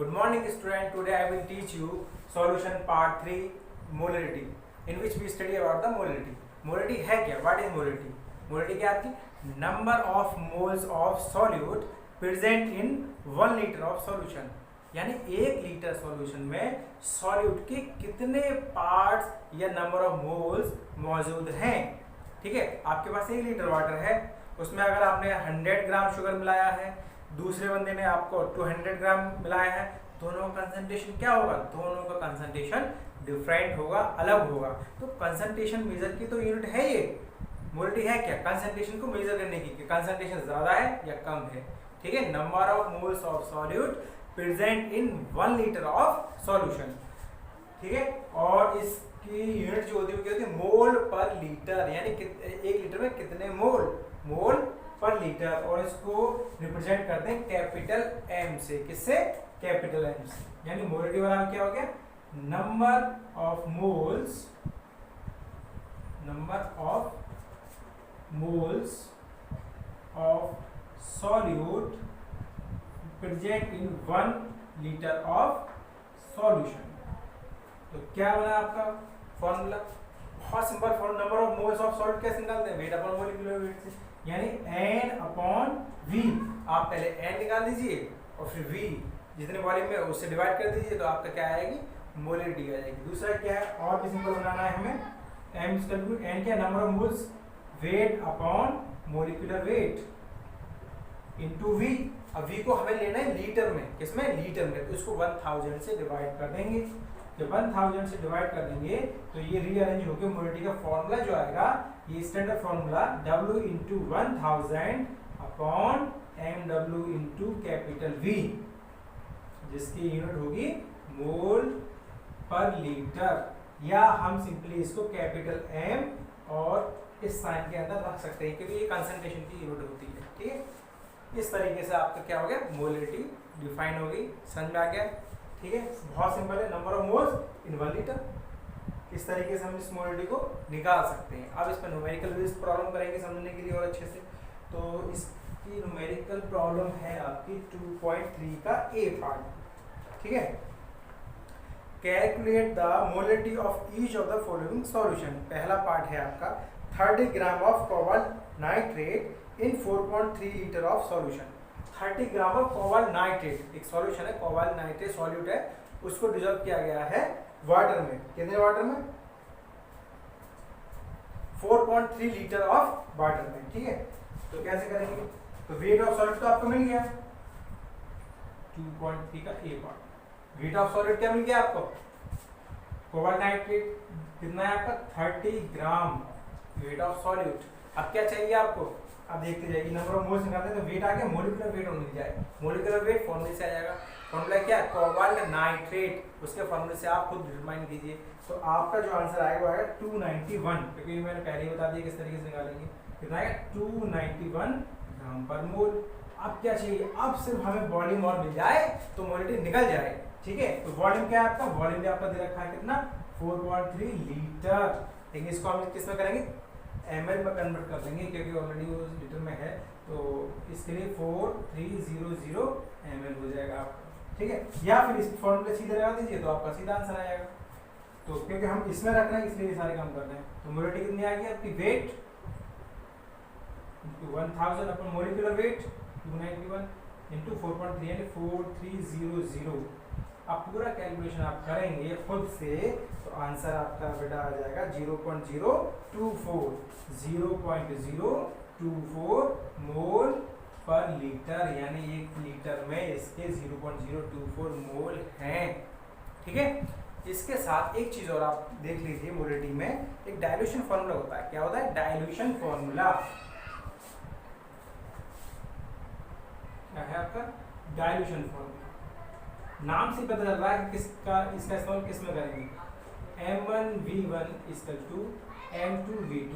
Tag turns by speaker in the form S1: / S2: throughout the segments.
S1: Good morning student. Today I will teach you solution part 3 molarity in which we study about the molarity. Molarity है क्या? What is molarity? Molarity क्या आपकी number of moles of solute present in 1 liter of solution. यानी 1 litre solution में solute के कितने parts या number of moles मौजूद हैं. ठीक है, आपके पास 1 लीटर वाटर है, उसमें अगर आपने 100 ग्राम शुगर मिलाया है, दूसरे बंदे ने आपको 200 ग्राम मिलाया है, दोनों का कंसंट्रेशन क्या होगा? दोनों का कंसंट्रेशन डिफरेंट होगा, अलग होगा. तो कंसंट्रेशन मेजर की तो यूनिट है ये. मोलरिटी है क्या? कंसंट्रेशन को मेजर करने की, कंसंट्रेशन ज्यादा है या कम है. ठीक है, number of moles of solute present in 1 litre of solution. ठीक है, और इसकी यूनिट जो होती है मोल पर लीटर, यानी 1 लीटर में कितने मोल पर लीटर, और इसको रिप्रेजेंट करते हैं कैपिटल एम से. किससे? कैपिटल एम से. यानी मोलरिटी वाला क्या हो गया? Number of moles of solute present in 1 litre of solution. तो क्या बना आपका फॉर्मूला? बहुत simple formula. Number of moles of solute कैसे निकालते हैं? वेट अपॉन मॉलिक्यूलर वेट से, यानी n अपॉन v. आप पहले n निकाल दीजिए और फिर v जितने वॉल्यूम में उससे डिवाइड कर दीजिए, तो आपका क्या आएगी? मोलरिटी आ जाएगी. दूसरा क्या है, और भी सिंपल बनाना है हमें. m n क्या? Number of moles weight upon molecular weight into v. अब v को हमें लेना है लीटर में. किसमें? लीटर में. तो इसको 1000 से डिवाइड कर देंगे. जब 1000 से डिवाइड कर देंगे तो ये रीअरेंज होकर मोलरिटी का फॉर्मूला जो आएगा, ये standard formula W into 1000 upon MW into capital V, जिसकी यूनिट होगी मोल पर लीटर, या हम सिंपली इसको कैपिटल M और इस साइन के अंदर रख सकते हैं क्योंकि ये कंसंट्रेशन की यूनिट होती है. ठीक है, इस तरीके से आपका क्या हो गया? मोलरिटी डिफाइन हो गई. समझ में आ गया? ठीक है, बहुत सिंपल है. Number of moles in 1 litre. इस तरीके से हम इस मोलरिटी को निकाल सकते हैं. अब इस पर न्यूमेरिकल बेस्ड प्रॉब्लम करेंगे समझने के लिए और अच्छे से. तो इसकी न्यूमेरिकल प्रॉब्लम है आपकी 2.3 का ए पार्ट. ठीक है, calculate the molarity of each of the following solution. पहला पार्ट है आपका 30 gram of cobalt nitrate in 4.3 litre of solution. 30 gram of cobalt nitrate, एक सॉल्यूशन है, कोबाल्ट नाइट्रेट सॉल्यूट है, उसको डिसॉल्व किया गया है वाटर में. कितने वाटर में? 4.3 लीटर ऑफ वाटर में. ठीक है, तो कैसे करेंगे? तो वेट ऑफ सॉलिड तो आपको मिल गया 2.3 का ए पार्ट. वेट ऑफ सॉलिड क्या मिल गया आपको? कोबाल्ट नाइट्रेट कितना है आपका? 30 ग्राम वेट ऑफ सॉल्यूट. अब क्या चाहिए आपको? अब देखते जाइए. नंबर ऑफ मोल्स निकालते हैं तो वेट आ गया, मोलिकुलर वेट मिल जाए. मोलिकुलर वेट फॉर्मूले से आ जाएगा. फॉर्मूला क्या है? Cobalt nitrate. उसके फॉर्मूले से आप खुद डिटरमाइन कीजिए. तो आपका जो आंसर आएगा वो आएगा 291, क्योंकि मैंने पहले ही बता दिया किस तरीके से निकालेंगे. कितना आएगा? 291 ग्राम पर मोल. अब क्या चाहिए? अब सिर्फ हमें वॉल्यूम और मिल जाए तो मोलरिटी निकल जाए. ठीक है, तो वॉल्यूम क्या है आपका? वॉल्यूम भी आपका दे रखा है कितना? 4.3 लीटर. लेकिन इसको हम किस में करेंगे? ml में कन्वर्ट कर देंगे क्योंकि ऑलरेडी वो लीटर में है. तो इसके लिए 4300 ml हो जाएगा आपका. ठीक है, या फिर इस फॉर्मूले सीधे लगा दीजिए तो आपका सीधा आंसर आएगा. तो क्योंकि हम इसमें रख रहे हैं इसलिए ये सारे काम कर रहे हैं. तो मोलरिटी कितनी आ गई आपकी? Weight 1000 upon molecular weight 291 into 4.3 यानी 4300. अब पूरा कैलकुलेशन आप करेंगे खुद से तो आंसर आपका बेटा आ जाएगा 0.024 मोल पर लीटर, यानी 1 लीटर में इसके 0.024 मोल हैं. ठीक है, इसके साथ एक चीज और आप देख लीजिए. मोलरिटी में एक डाइल्यूशन फॉर्मूला होता है. क्या होता है? Dilution formula. क्या है आपका? Dilution formula. नाम से पता चल रहा है इसका इस्तेमाल किस में करेंगे? M1V1 = M2V2.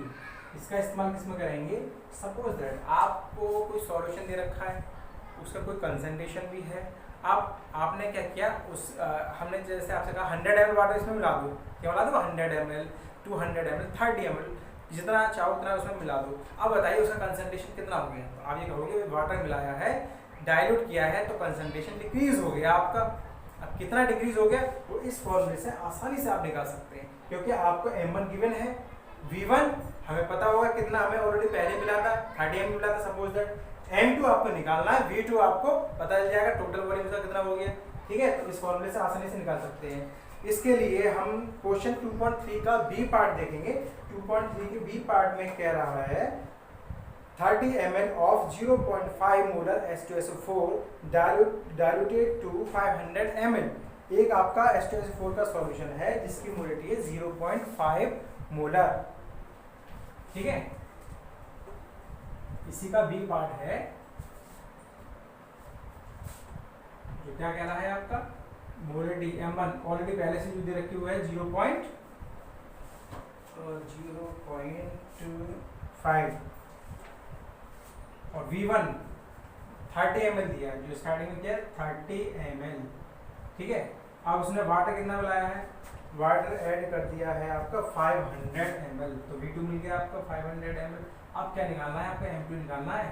S1: इसका इस्तेमाल किस में करेंगे? सपोज दैट आपको कोई सॉल्यूशन दे रखा है, उसका कोई कंसंट्रेशन भी है. आपने क्या किया? हमने जैसे आपसे कहा 100 ml वाटर इसमें मिला दो. क्या मिला दो? 100 ml, 200 ml, 30 ml, जितना चाहो उतना उसमें मिला दो. अब बताइए उसका कंसंट्रेशन कितना हो गया? तो आप ये कहोगे वाटर मिलाया है, डाइल्यूट किया है तो कंसंट्रेशन डिक्रीज हो गया आपका. अब कितना डिक्रीज हो गया वो इस फॉर्मूले से आसानी से आप निकाल सकते हैं, क्योंकि आपको m1 गिवन है, v1 हमें पता होगा कितना, हमें ऑलरेडी पहले मिला था 30 ml मिला था सपोज दैट, m2 आपको निकालना है, v2 आपको पता चल जाएगा टोटल वॉल्यूम का कितना हो गया। ठीक है, तो इस फॉर्मूले से आसानी से निकाल सकते हैं। इसके लिए हम क्वेश्चन 2.3 का बी पार्ट देखेंगे। 2.3 के बी पार्ट में कह रहा है 30 ml of 0.5 molar H2SO4 diluted to 500 ml। एक आपका H2SO4 का सॉल्यूशन है जिसकी मोलिटी है 0.5 मोलर। ठीक है, इसी का बी पार्ट है जो क्या कह रहा है आपका मोलिटी m1 ऑलरेडी पहले से जो दे रखी हुई है 0.05 और v1 30 ml दिया है, जो स्टार्टिंग में क्या 30 ml। ठीक है, अब उसने वाटर कितना मिलाया है, वाटर ऐड कर दिया है आपका 500 ml, तो v2 मिल गया आपका 500 ml। अब क्या निकालना है आपका m2 निकालना है,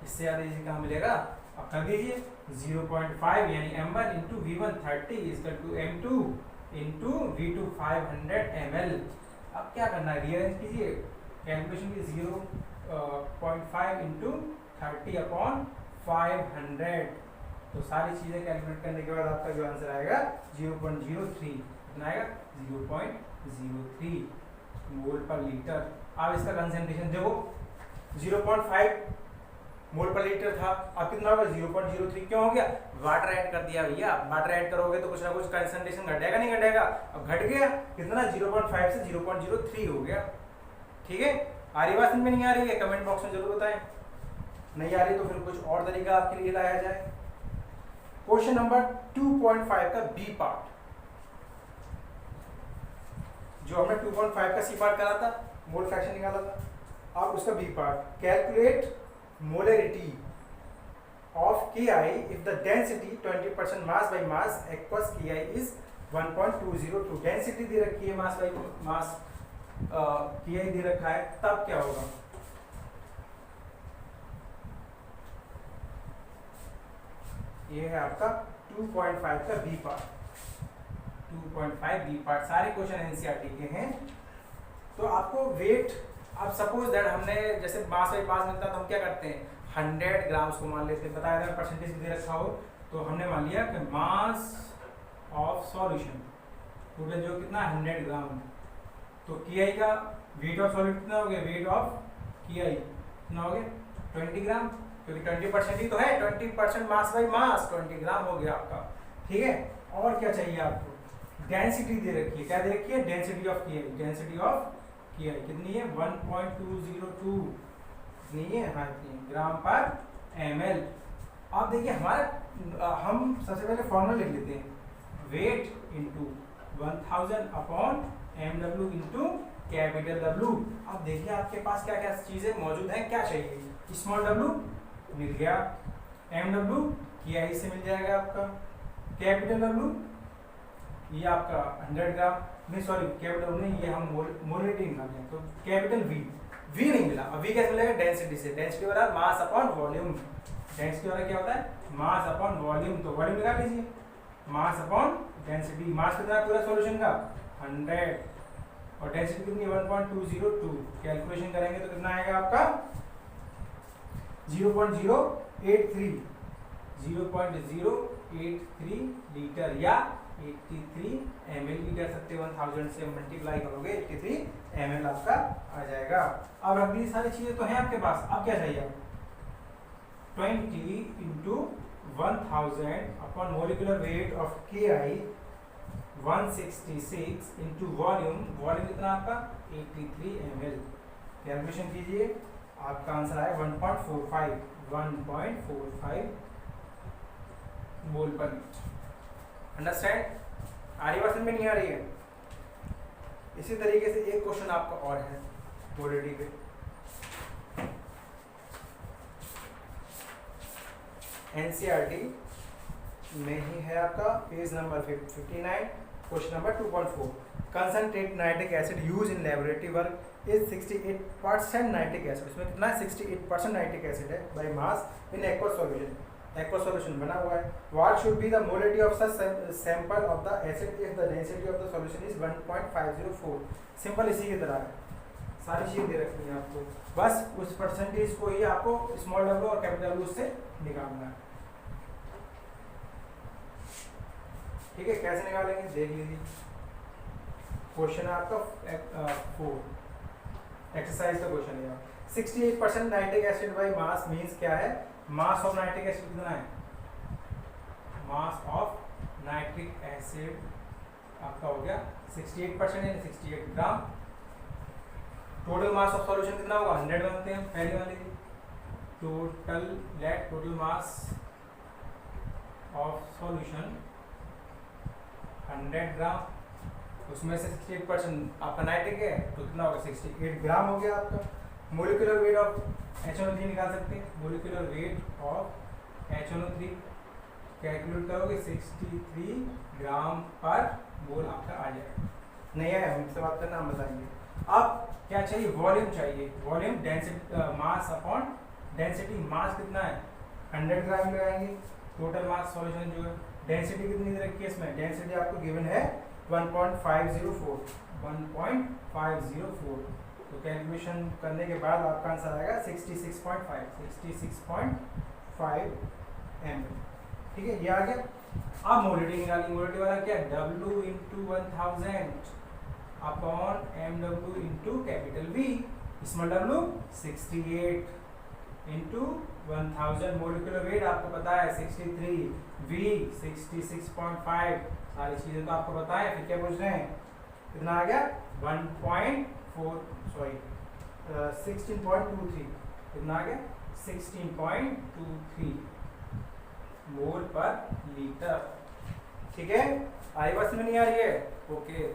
S1: इससे ज़्यादा इजी कहाँ मिलेगा, अब कर दीजिए 0.5 यानी m1 into v1 30 equal to m2 into v2 500 ml। अब क्या करना है, रीअरेंज कीजिए, कैलकुलेशन की 0.5 इंटू 30 अपॉन 500, तो सारी चीज़ें कैलकुलेट करने के बाद आपका जो आंसर आएगा 0.03, कितना आएगा 0.03 मोल पर लीटर। अब इसका कंसंट्रेशन देखो 0.5 मोल पर लीटर था, अब कितना होगा 0.03, क्यों हो गया, वाटर ऐड कर दिया भैया। वाटर ऐड करोगे तो कुछ ना कुछ कंसंट्रेशन घटेगा नहीं घटेगा, अब घट गया कितना 0.5 से 0.03 हो गया। ठीक है, आ रही बात में नहीं आ रही है, कमेंट बॉक्स में जरूर बताएं, नहीं आ रही तो फिर कुछ और तरीका आपके लिए लाया जाए। क्वेश्चन नंबर 2.5 का बी पार्ट, जो हमने 2.5 का सी पार्ट करा था, मोल फ्रैक्शन निकाला था, अब उसका B part, calculate molarity of Ki if the density 20% mass by mass aqueous Ki is 1.202। Density दे रखी है, मास बाई मास Ki दे रखा है, तब क्या होगा, ये है आपका 2.5 का बी पार्ट। 2.5 बी पार्ट सारे क्वेश्चन एनसीईआरटी के हैं। तो आपको वेट, अब सपोज दैट हमने जैसे मास बाई मास मिलता है तो हम क्या करते हैं 100 ग्राम को मान लेते हैं, बताया था परसेंटेज दे रखा हो, तो हमने मान लिया कि मास ऑफ सॉल्यूशन टोटल जो कितना 100 ग्राम, तो Ki का वेट ऑफ सॉल्यूट कितना हो गया, वेट ऑफ Ki कितना हो गया 20 ग्राम, क्योंकि 20% ही तो है, 20% मास बाई मास 20 ग्राम हो गया आपका। ठीक है, और क्या चाहिए आपको, डेंसिटी दे रखी है, क्या दे रखी है, density of Ki, density of Ki कितनी है 1.202 नहीं है, हाँ ग्राम पर ml। अब देखिए हमारा, हम सबसे पहले फॉर्मूला लिख लेते हैं, weight into 1000 upon mw into capital W। अब देखिए आपके पास क्या क्या चीज़ें मौजूद हैं, क्या चाहिए, स्मॉल w मिल गया, mw Ki से मिल जाएगा आपका, कैपिटल W ये आपका 100 ग्राम, नहीं सॉरी कैपिटल नहीं, ये हम मोलिटी निकालते हैं, तो कैपिटल V नहीं मिला, अब V कैसे मिलेगा, डेंसिटी से, डेंसिटी वाला मास अपॉन वॉल्यूम, डेंसिटी वाला क्या होता है मास अपॉन वॉल्यूम, तो वॉल्यूम निकाल लीजिए, मास अपॉन डेंसिटी, मास कितना है पूरा सॉल्यूशन का 100 और डेंसिटी कितनी 1.202, कैलकुलेशन करेंगे तो कितना आएगा आपका 0.083 लीटर या 83 ml भी कर सकते हो, 1000 से मल्टीप्लाई करोगे 83 ml आपका आ जाएगा। अब अगली सारी चीजें तो हैं आपके पास, अब क्या चाहिए आपको 20 into 1000 upon molecular weight of Ki 166 into volume, volume कितना आपका 83 ml, कैलकुलेशन कीजिए, आपका आंसर आया 1.45 मोल पर लीटर। अंडरस्टैंड, आ रही बात में नहीं आ रही है। इसी तरीके से एक क्वेश्चन आपका और है मोलिटी पे, एनसीईआरटी में ही है आपका, page number 59, question number 2.4, concentrate nitric acid use in laboratory work is 68% nitric acid, इसमें कितना 68% नाइट्रिक एसिड है by mass in aqueous solution, aqua solution बना हुआ है। What should be the molality of such sample of the acid if the density of the solution is 1.504। Simple इसी की तरह है, सारी चीजें दे रखी है आपको, बस उस परसेंटेज को ही आपको स्मॉल डब्ल्यू और कैपिटल डब्ल्यू से निकालना है। ठीक है, कैसे निकालेंगे देख लीजिए। क्वेश्चन है आपका 4 एक्सरसाइज का क्वेश्चन है। 68% nitric acid by mass means क्या है? मास ऑफ नाइट्रिक एसिड कितना है? मास ऑफ नाइट्रिक एसिड आपका हो गया 68% यानी 68 ग्राम। टोटल मास ऑफ सॉल्यूशन कितना होगा? 100 बनते हैं पहली वाली। टोटल मास ऑफ सॉल्यूशन 100 ग्राम, उसमें से 68% आपका नाइट्रिक है तो कितना होगा? 68 ग्राम हो गया आपका। मोलिकुलर वेट ऑफ HNO3 निकाल सकते हैं। Molecular weight of HNO3 calculate करोगे 63 ग्राम पर मोल आपका आ जाएगा। नहीं है, हमसे बात करना, हम बताएंगे। अब क्या चाहिए? वॉल्यूम चाहिए। Volume density mass upon density. Mass कितना है? 100 ग्राम लगाएंगे। टोटल मास सॉल्यूशन जो है, डेंसिटी कितनी दे रखी है इसमें? डेंसिटी आपको गिवन है 1.504। 1.504 तो कैलकुलेशन करने के बाद आपका आंसर आएगा 66.5 ml। ठीक है, ये आ गया। अब मोलिटी निकालिए। मोलिटी वाला क्या? W into 1000 upon MW into capital V, small w 68 into 1000। Molecular weight आपको पता है 63, V 66.5, सारी चीजें तो आपको पता है। फिर क्या पूछ रहे हैं? कितना आ गया? 16.23। कितना आ गया? 16.23 मोल पर लीटर। ठीक है, आई बात में नहीं आ रही है? ओके।